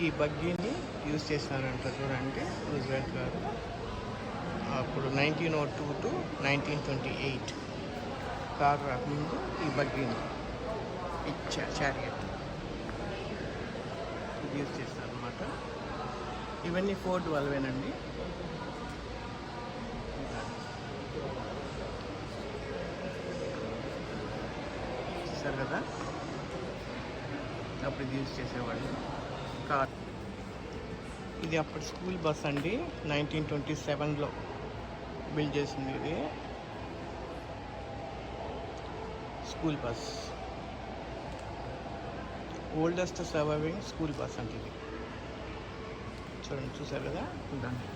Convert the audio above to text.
ఈ బగ్గీని యూజ్ చేసినారంట చూడండి రూజ్వెల్ట్ గారు. అప్పుడు 1902 to 1928 కార్ రాకముందు ఈ బగ్గీని చారియట్ ఇది యూజ్ చేస్తారనమాట. ఇవన్నీ ఫోర్డ్ వాళ్ళవేనండి. చూసారు కదా, అప్పుడు ఇది యూజ్ చేసేవాళ్ళు కార్. ఇది అప్పుడు స్కూల్ బస్ అండి, 1927లో బిల్డ్ చేసింది ఇది school bus. Oldest surviving school bus అంటే ఇది. చూడండి, చూసారు కదా దాన్ని.